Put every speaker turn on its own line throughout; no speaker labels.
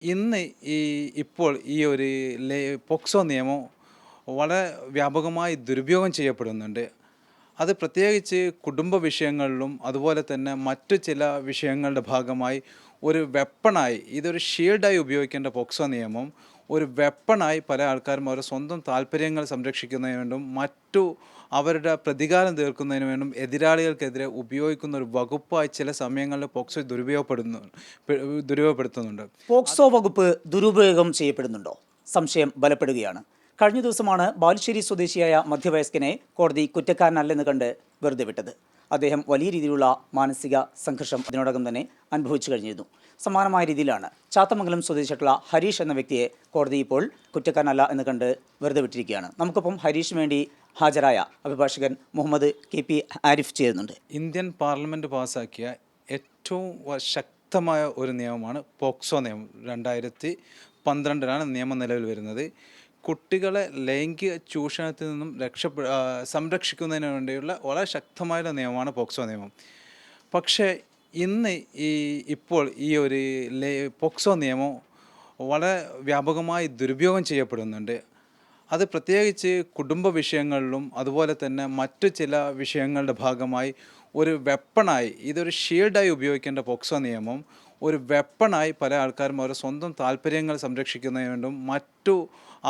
ഇന്ന് ഇപ്പോൾ ഈ ഒരു പോക്സോ നിയമം വളരെ വ്യാപകമായി ദുരുപയോഗം ചെയ്യപ്പെടുന്നുണ്ട്. അത് പ്രത്യേകിച്ച് കുടുംബ വിഷയങ്ങളിലും അതുപോലെ തന്നെ മറ്റു ചില വിഷയങ്ങളുടെ ഭാഗമായി ഒരു വെപ്പണായി ഇതൊരു ഷീൽഡായി ഉപയോഗിക്കേണ്ട പോക്സോ നിയമം ഒരു വെപ്പണായി പല ആൾക്കാരും അവരുടെ സ്വന്തം താല്പര്യങ്ങൾ സംരക്ഷിക്കുന്നതിന് വേണ്ടും അവരുടെ പ്രതികാരം തീർക്കുന്നതിന് വേണ്ടും എതിരാളികൾക്കെതിരെ ഉപയോഗിക്കുന്ന ഒരു വകുപ്പായി ചില സമയങ്ങളിൽ പോക്സോ ദുരുപയോഗപ്പെടുത്തുന്നുണ്ട്.
പോക്സോ വകുപ്പ് ദുരുപയോഗം ചെയ്യപ്പെടുന്നുണ്ടോ? സംശയം ബലപ്പെടുകയാണ്. കഴിഞ്ഞ ദിവസമാണ് ബാലുശ്ശേരി സ്വദേശിയായ മധ്യവയസ്കനെ കോടതി കുറ്റക്കാരനല്ലെന്ന് കണ്ട് വെറുതെ വിട്ടത്. അദ്ദേഹം വലിയ രീതിയിലുള്ള മാനസിക സംഘർഷം ഇതിനോടകം തന്നെ അനുഭവിച്ചു കഴിഞ്ഞിരുന്നു. സമാനമായ രീതിയിലാണ് ചാത്തമംഗലം സ്വദേശിയായിട്ടുള്ള ഹരീഷ് എന്ന വ്യക്തിയെ കോടതി ഇപ്പോൾ കുറ്റക്കാരനല്ല എന്ന് കണ്ട് വെറുതെ വിട്ടിരിക്കുകയാണ്. നമുക്കൊപ്പം ഹരീഷിന് വേണ്ടി ഹാജരായ അഭിഭാഷകൻ മുഹമ്മദ് KP ആരിഫ് ചേരുന്നുണ്ട്.
ഇന്ത്യൻ പാർലമെൻറ്റ് പാസ്സാക്കിയ ഏറ്റവും ശക്തമായ ഒരു നിയമമാണ് പോക്സോ നിയമം. 2012 നിയമം നിലവിൽ വരുന്നത്. കുട്ടികളെ ലൈംഗിക ചൂഷണത്തിൽ നിന്നും സംരക്ഷിക്കുന്നതിന് വേണ്ടിയുള്ള വളരെ ശക്തമായ നിയമമാണ് പോക്സോ നിയമം. പക്ഷേ ഇന്ന് ഇപ്പോൾ ഈ ഒരു പോക്സോ നിയമം വളരെ വ്യാപകമായി ദുരുപയോഗം ചെയ്യപ്പെടുന്നുണ്ട്. അത് പ്രത്യേകിച്ച് കുടുംബ വിഷയങ്ങളിലും അതുപോലെ തന്നെ മറ്റു ചില വിഷയങ്ങളുടെ ഭാഗമായി ഒരു വെപ്പണായി ഇതൊരു ഷീൽഡായി ഉപയോഗിക്കേണ്ട പോക്സോ നിയമം ഒരു വെപ്പണായി പല ആൾക്കാരും അവരുടെ സ്വന്തം താല്പര്യങ്ങൾ സംരക്ഷിക്കുന്നതിന് വേണ്ടും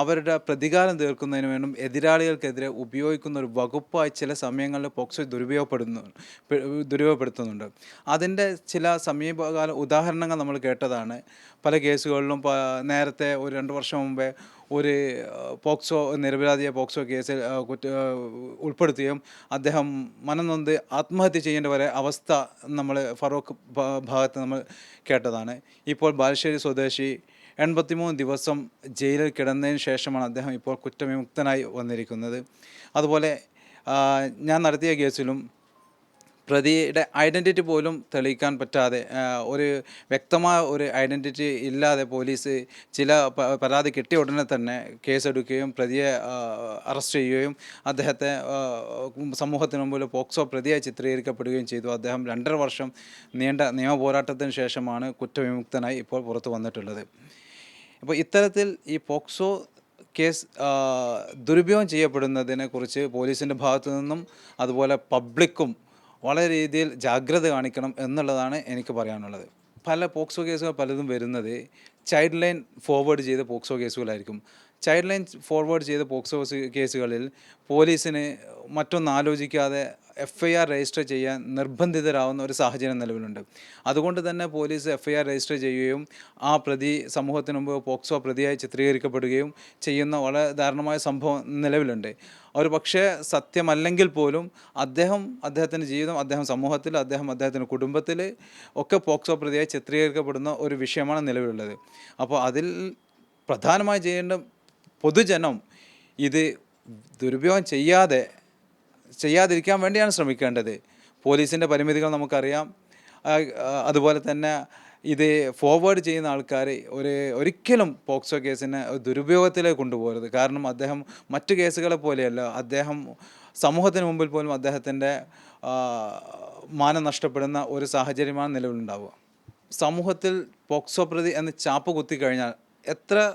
അവരുടെ പ്രതികാരം തീർക്കുന്നതിന് വേണ്ടും എതിരാളികൾക്കെതിരെ ഉപയോഗിക്കുന്ന ഒരു വകുപ്പായി ചില സമയങ്ങളിൽ പോക്സോ ദുരുപയോഗപ്പെടുത്തുന്നുണ്ട്. അതിൻ്റെ ചില സമീപകാല ഉദാഹരണങ്ങൾ നമ്മൾ കേട്ടതാണ്. പല കേസുകളിലും നേരത്തെ ഒരു 2 വർഷം മുമ്പേ ഒരു നിരപരാധിയെ പോക്സോ കേസിൽ ഉൾപ്പെടുത്തുകയും അദ്ദേഹം മനംനൊന്ത് ആത്മഹത്യ ചെയ്യേണ്ട വരെ അവസ്ഥ നമ്മൾ ഫറൂഖ് ഭാഗത്ത് നമ്മൾ കേട്ടതാണ്. ഇപ്പോൾ ബാലുശ്ശേരി സ്വദേശി 83 ദിവസം ജയിലിൽ കിടന്നതിന് ശേഷമാണ് അദ്ദേഹം ഇപ്പോൾ കുറ്റവിമുക്തനായി വന്നിരിക്കുന്നത്. അതുപോലെ ഞാൻ നടത്തിയ കേസിലും പ്രതിയുടെ ഐഡൻറ്റിറ്റി പോലും തെളിയിക്കാൻ പറ്റാതെ ഒരു വ്യക്തമായ ഒരു ഐഡൻറ്റിറ്റി ഇല്ലാതെ പോലീസ് ചില പരാതി കിട്ടിയ ഉടനെ തന്നെ കേസെടുക്കുകയും പ്രതിയെ അറസ്റ്റ് ചെയ്യുകയും അദ്ദേഹത്തെ സമൂഹത്തിന് മുമ്പിൽ പോക്സോ പ്രതിയായി ചിത്രീകരിക്കപ്പെടുകയും ചെയ്തു. അദ്ദേഹം 2.5 വർഷം നീണ്ട നിയമ പോരാട്ടത്തിന് ശേഷമാണ് കുറ്റവിമുക്തനായി ഇപ്പോൾ പുറത്തു വന്നിട്ടുള്ളത്. അപ്പോൾ ഇത്തരത്തിൽ ഈ പോക്സോ കേസ് ദുരുപയോഗം ചെയ്യപ്പെടുന്നതിനെക്കുറിച്ച് പോലീസിൻ്റെ ഭാഗത്തു നിന്നും അതുപോലെ പബ്ലിക്കും വളരെ രീതിയിൽ ജാഗ്രത കാണിക്കണം എന്നുള്ളതാണ് എനിക്ക് പറയാനുള്ളത്. പല പോക്സോ കേസുകൾ പലതും വരുന്നത് ചൈൽഡ് ലൈൻ ഫോർവേഡ് ചെയ്ത പോക്സോ കേസുകളായിരിക്കും. ചൈൽഡ് ലൈൻ ഫോർവേഡ് ചെയ്ത പോക്സോ കേസുകളിൽ പോലീസിന് മറ്റൊന്നും ആലോചിക്കാതെ FIR രജിസ്റ്റർ ചെയ്യാൻ നിർബന്ധിതരാകുന്ന ഒരു സാഹചര്യം നിലവിലുണ്ട്. അതുകൊണ്ട് തന്നെ പോലീസ് FIR രജിസ്റ്റർ ചെയ്യുകയും ആ പ്രതി സമൂഹത്തിന് മുമ്പ് പോക്സോ പ്രതിയായി ചിത്രീകരിക്കപ്പെടുകയും ചെയ്യുന്ന വളരെ ദാരുണമായ സംഭവം നിലവിലുണ്ട്. ഒരു പക്ഷേ സത്യമല്ലെങ്കിൽ പോലും അദ്ദേഹത്തിൻ്റെ ജീവിതം അദ്ദേഹത്തിൻ്റെ കുടുംബത്തിൽ ഒക്കെ പോക്സോ പ്രതിയായി ചിത്രീകരിക്കപ്പെടുന്ന ഒരു വിഷയമാണ് നിലവിലുള്ളത്. അപ്പോൾ അതിൽ പ്രധാനമായി ചെയ്യേണ്ട പൊതുജനം ഇത് ദുരുപയോഗം ചെയ്യാതിരിക്കാൻ വേണ്ടിയാണ് ശ്രമിക്കേണ്ടത്. പോലീസിൻ്റെ പരിമിതികൾ നമുക്കറിയാം. അതുപോലെ തന്നെ ഇത് ഫോർവേഡ് ചെയ്യുന്ന ആൾക്കാർ ഒരിക്കലും പോക്സോ കേസിനെ ദുരുപയോഗത്തിലേക്ക് കൊണ്ടുപോകരുത്. കാരണം അദ്ദേഹം മറ്റു കേസുകളെ പോലെയല്ല. അദ്ദേഹം സമൂഹത്തിന് മുമ്പിൽ പോലും അദ്ദേഹത്തിൻ്റെ മാനം നഷ്ടപ്പെടുന്ന ഒരു സാഹചര്യമാണ് നിലവിലുണ്ടാവുക. സമൂഹത്തിൽ പോക്സോ പ്രതി എന്ന് ചാപ്പ് കുത്തിക്കഴിഞ്ഞാൽ എത്ര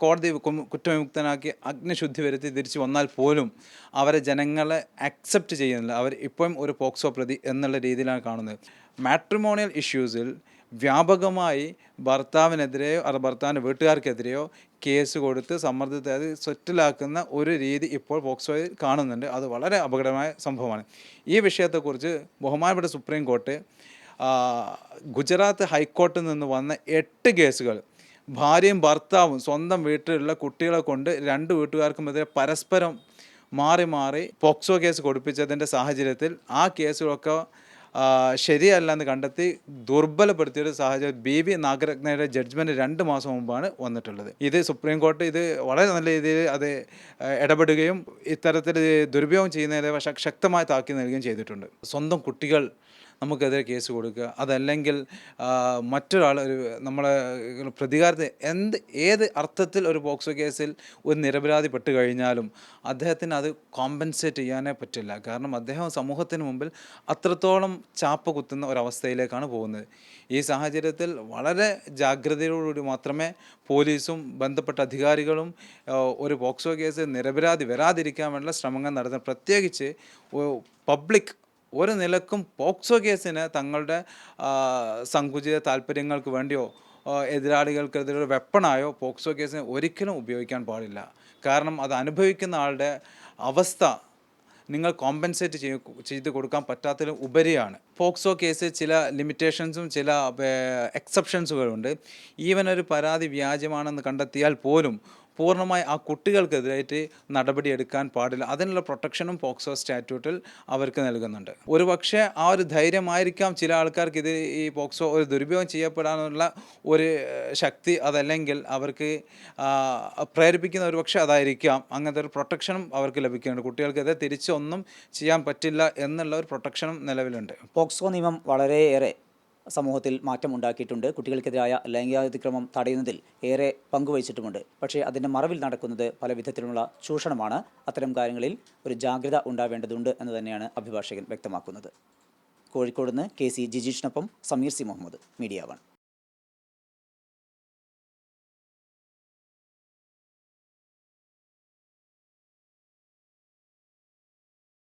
കോടതി കുറ്റവിമുക്തനാക്കി അഗ്നിശുദ്ധി വരുത്തി തിരിച്ചു വന്നാൽ പോലും അവരെ ജനങ്ങളെ അക്സെപ്റ്റ് ചെയ്യുന്നില്ല. അവർ ഇപ്പോഴും ഒരു പോക്സോ പ്രതി എന്നുള്ള രീതിയിലാണ് കാണുന്നത്. മാട്രിമോണിയൽ ഇഷ്യൂസിൽ വ്യാപകമായി ഭർത്താവിനെതിരെയോ ഭർത്താവിൻ്റെ വീട്ടുകാർക്കെതിരെയോ കേസ് കൊടുത്ത് സമ്മർദ്ദത്തെ സെറ്റിലാക്കുന്ന ഒരു രീതി ഇപ്പോൾ പോക്സോയിൽ കാണുന്നുണ്ട്. അത് വളരെ അപകടമായ സംഭവമാണ്. ഈ വിഷയത്തെക്കുറിച്ച് ബഹുമാനപ്പെട്ട സുപ്രീം കോർട്ട് ഗുജറാത്ത് ഹൈക്കോർട്ടിൽ നിന്ന് വന്ന 8 കേസുകൾ ഭാര്യയും ഭർത്താവും സ്വന്തം വീട്ടിലുള്ള കുട്ടികളെ കൊണ്ട് 2 വീട്ടുകാർക്കുമെതിരെ പരസ്പരം മാറി പോക്സോ കേസ് കൊടുപ്പിച്ചതിൻ്റെ സാഹചര്യത്തിൽ ആ കേസുകളൊക്കെ ശരിയല്ലെന്ന് കണ്ടെത്തി ദുർബലപ്പെടുത്തിയൊരു സാഹചര്യം BB നാഗരത്നയുടെ ജഡ്ജ്മെൻറ്റ് 2 മാസം മുമ്പാണ് വന്നിട്ടുള്ളത്. ഇത് സുപ്രീം കോടതി വളരെ നല്ല രീതിയിൽ അത് ഇടപെടുകയും ഇത്തരത്തിൽ ദുരുപയോഗം ചെയ്യുന്നതിനെ ശക്തമായി താക്കി നൽകുകയും ചെയ്തിട്ടുണ്ട്. സ്വന്തം കുട്ടികൾ നമുക്കെതിരെ കേസ് കൊടുക്കുക. അതല്ലെങ്കിൽ മറ്റൊരാൾ ഒരു നമ്മളെ പ്രതികാരത്തെ ഏത് അർത്ഥത്തിൽ ഒരു പോക്സോ കേസിൽ ഒരു നിരപരാധി പെട്ട് കഴിഞ്ഞാലും അദ്ദേഹത്തിന് അത് കോമ്പൻസേറ്റ് ചെയ്യാനേ പറ്റില്ല. കാരണം അദ്ദേഹം സമൂഹത്തിന് മുമ്പിൽ അത്രത്തോളം ചാപ്പ കുത്തുന്ന ഒരവസ്ഥയിലേക്കാണ് പോകുന്നത്. ഈ സാഹചര്യത്തിൽ വളരെ ജാഗ്രതയോടുകൂടി മാത്രമേ പോലീസും ബന്ധപ്പെട്ട അധികാരികളും ഒരു പോക്സോ കേസ് നിരപരാധി വരാതിരിക്കാൻ വേണ്ടിയുള്ള ശ്രമങ്ങൾ നടത്തുന്നത്. പ്രത്യേകിച്ച് പബ്ലിക് ഒരു നിലക്കും പോക്സോ കേസിന് തങ്ങളുടെ സങ്കുചിത താല്പര്യങ്ങൾക്ക് വേണ്ടിയോ എതിരാളികൾക്കെതിരെ വെപ്പണായോ പോക്സോ കേസിന് ഒരിക്കലും ഉപയോഗിക്കാൻ പാടില്ല. കാരണം അത് അനുഭവിക്കുന്ന ആളുടെ അവസ്ഥ നിങ്ങൾ കോമ്പൻസേറ്റ് ചെയ്ത് കൊടുക്കാൻ പറ്റാത്തതിലും ഉപരിയാണ്. പോക്സോ കേസ് ചില ലിമിറ്റേഷൻസും ചില എക്സെപ്ഷൻസുകളുണ്ട്. ഈവൻ ഒരു പരാതി വ്യാജമാണെന്ന് കണ്ടെത്തിയാൽ പോലും പൂർണ്ണമായി ആ കുട്ടികൾക്കെതിരായിട്ട് നടപടിയെടുക്കാൻ പാടില്ല. അതിനുള്ള പ്രൊട്ടക്ഷനും പോക്സോ സ്റ്റാറ്റ്യൂട്ടിൽ അവർക്ക് നൽകുന്നുണ്ട്. ഒരുപക്ഷെ ആ ഒരു ധൈര്യമായിരിക്കാം ചില ആൾക്കാർക്ക് ഈ പോക്സോ ഒരു ദുരുപയോഗം ചെയ്യപ്പെടാനുള്ള ഒരു ശക്തി, അതല്ലെങ്കിൽ അവർക്ക് പ്രേരിപ്പിക്കുന്ന ഒരു പക്ഷേ അതായിരിക്കാം. അങ്ങനത്തെ ഒരു പ്രൊട്ടക്ഷനും അവർക്ക് ലഭിക്കുന്നുണ്ട്. കുട്ടികൾക്കെതിരെ തിരിച്ചൊന്നും ചെയ്യാൻ പറ്റില്ല എന്നുള്ള ഒരു പ്രൊട്ടക്ഷനും നിലവിലുണ്ട്.
പോക്സോ നിയമം വളരെയേറെ സമൂഹത്തിൽ മാറ്റമുണ്ടാക്കിയിട്ടുണ്ട്. കുട്ടികൾക്കെതിരായ ലൈംഗികാതിക്രമം തടയുന്നതിൽ ഏറെ പങ്കുവഹിച്ചിട്ടുമുണ്ട്. പക്ഷേ അതിൻ്റെ മറവിൽ നടക്കുന്നത് പല വിധത്തിലുള്ള ചൂഷണമാണ്. അത്തരം കാര്യങ്ങളിൽ ഒരു ജാഗ്രത ഉണ്ടാവേണ്ടതുണ്ട് എന്ന് തന്നെയാണ് അഭിഭാഷകൻ വ്യക്തമാക്കുന്നത്. കോഴിക്കോട് നിന്ന് KC ജിജീഷിനൊപ്പം സമീർ സി മുഹമ്മദ്, മീഡിയ 1.